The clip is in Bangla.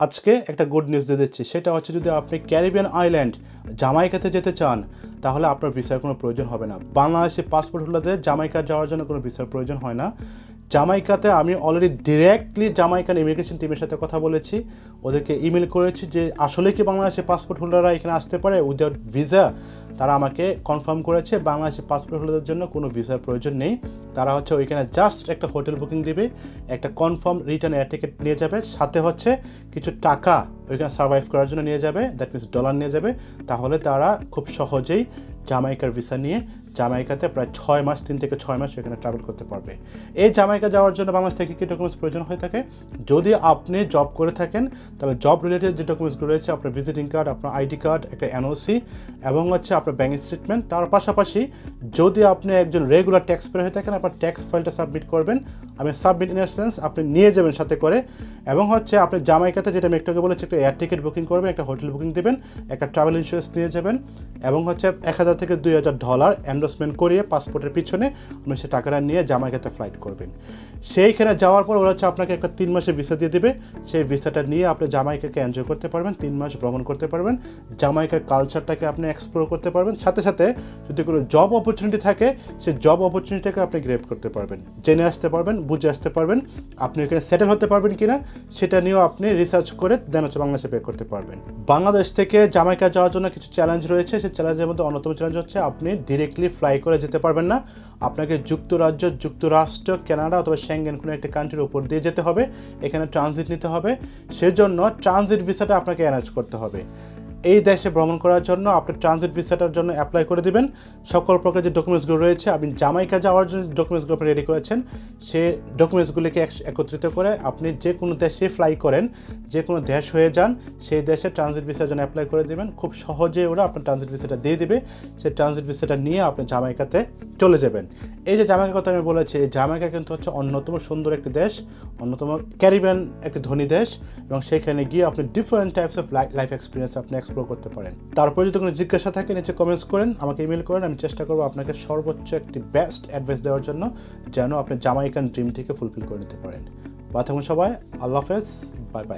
আজকে একটা গুড নিউজ দিয়ে দিচ্ছি, সেটা হচ্ছে যদি আপনি ক্যারিবিয়ান আইল্যান্ড জামাইকাতে যেতে চান তাহলে আপনার ভিসার কোনো প্রয়োজন হবে না। বাংলাদেশি পাসপোর্ট হোল্ডারদের জামাইকা যাওয়ার জন্য কোনো ভিসার প্রয়োজন হয় না। জামাইকাতে আমি অলরেডি ডিরেক্টলি জামাইকান ইমিগ্রেশন টিমের সাথে কথা বলেছি, ওদেরকে ইমেল করেছি যে আসলে কি বাংলাদেশি পাসপোর্ট হোল্ডাররা এখানে আসতে পারে উইদাউট ভিসা। তারা আমাকে কনফার্ম করেছে বাংলাদেশি পাসপোর্ট হোল্ডারদের জন্য কোনো ভিসার প্রয়োজন নেই। তারা হচ্ছে ওইখানে জাস্ট একটা হোটেল বুকিং দিবে, একটা কনফার্ম রিটার্ন এয়ার টিকিট নিয়ে যাবে, সাথে হচ্ছে কিছু টাকা ওইখানে সার্ভাইভ করার জন্য নিয়ে যাবে, দ্যাট মিনস ডলার নিয়ে যাবে। তাহলে তারা খুব সহজেই জামাইকার ভিসা নিয়ে জামাইকাতে প্রায় 6 মাস 3 থেকে 6 মাস এখানে ট্রাভেল করতে পারবে। এই জামাইকা যাওয়ার জন্য বাংলাদেশ থেকে কী ডকুমেন্টস প্রয়োজন হয়ে থাকে? যদি আপনি জব করে থাকেন তাহলে জব রিলেটেড যে ডকুমেন্টসগুলো রয়েছে, আপনার ভিজিটিং কার্ড, আপনার আইডি কার্ড, একটা এনওসি এবং হচ্ছে আপনার ব্যাঙ্ক স্টেটমেন্ট। তার পাশাপাশি যদি আপনি একজন রেগুলার ট্যাক্স পেয়ার হয়ে থাকেন, আপনার ট্যাক্স ফাইলটা সাবমিট করবেন। আমি সাবমিট ইন সেন্স আপনি নিয়ে যাবেন সাথে করে, এবং হচ্ছে আপনি জামাইকাতে যেটা আমি একটু আগে বলেছি একটা এয়ার টিকিট বুকিং করবেন, একটা হোটেল বুকিং দেবেন, একটা ট্রাভেল ইন্স্যুরেন্স নিয়ে যাবেন এবং হচ্ছে $1000 থেকে $2000 এন্ডোর্সমেন্ট করিয়ে পাসপোর্টের পিছনে আপনি সে টাকাটা নিয়ে জামাইকাতে ফ্লাইট করবেন। সেইখানে যাওয়ার পর ওরা হচ্ছে আপনাকে একটা 3 মাসের ভিসা দিয়ে দেবে। সেই ভিসাটা নিয়ে আপনি জামাইকাকে এনজয় করতে পারবেন, 3 মাস ভ্রমণ করতে পারবেন, জামাইকার কালচারটাকে আপনি এক্সপ্লোর করতে পারবেন। সাথে সাথে যদি কোনো জব অপরচুনিটি থাকে সেই জব অপরচুনিটিটাকে আপনি গ্রেপ করতে পারবেন, জেনে আসতে পারবেন, বুঝে আসতে পারবেন, আপনি এখানে সেটেল হতে পারবেন কিনা সেটা নিয়েও আপনি রিসার্চ করে দেন হচ্ছে বাংলাদেশে পে করতে পারবেন। বাংলাদেশ থেকে জামাইকা যাওয়ার জন্য কিছু চ্যালেঞ্জ রয়েছে, সেই চ্যালেঞ্জের মধ্যে অন্যতম চ্যালেঞ্জ হচ্ছে আপনি ডিরেক্টলি ফ্লাই করে যেতে পারবেন না। আপনাকে যুক্তরাজ্য, যুক্তরাষ্ট্র, কানাডা অথবা সেঙ্গেন কোনো একটা কান্ট্রির উপর দিয়ে যেতে হবে, এখানে ট্রানজিট নিতে হবে। সেজন্য ট্রানজিট ভিসাটা আপনাকে অ্যারেঞ্জ করতে হবে। এই দেশে ভ্রমণ করার জন্য আপনি ট্রানজিট ভিসাটার জন্য অ্যাপ্লাই করে দিবেন। সকল প্রকার যে ডকুমেন্টসগুলো রয়েছে, আপনি জামাইকা যাওয়ার জন্য ডকুমেন্টসগুলো আপনি রেডি করেছেন, সেই ডকুমেন্টসগুলিকে একত্রিত করে আপনি যে কোনো দেশে ফ্লাই করেন, যে কোনো দেশ হয়ে যান, সেই দেশে ট্রানজিট ভিসার জন্য অ্যাপ্লাই করে দেবেন। খুব সহজে ওরা আপনার ট্রানজিট ভিসাটা দিয়ে দিবে। সেই ট্রানজিট ভিসাটা নিয়ে আপনি জামাইকাতে চলে যাবেন। এই যে জামাইকার কথা আমি বলেছি, এই জামাইকা কিন্তু হচ্ছে অন্যতম সুন্দর একটি দেশ, অন্যতম ক্যারিবিয়ান একটি ধনী দেশ, এবং সেখানে গিয়ে আপনি different types of life experience আপনি এক্সপ্লোর করতে পারেন। তারপরে যদি কোনো জিজ্ঞাসা থাকে নিচে কমেন্টস করেন, আমাকে ইমেল করেন, আমি চেষ্টা করবো আপনাকে সর্বোচ্চ একটি বেস্ট অ্যাডভাইস দেওয়ার জন্য যেন আপনি জামাইকান ড্রিমটিকে ফুলফিল করে নিতে পারেন। ভালো থাকুন সবাই, আল্লাহ হাফেজ, বাই বাই।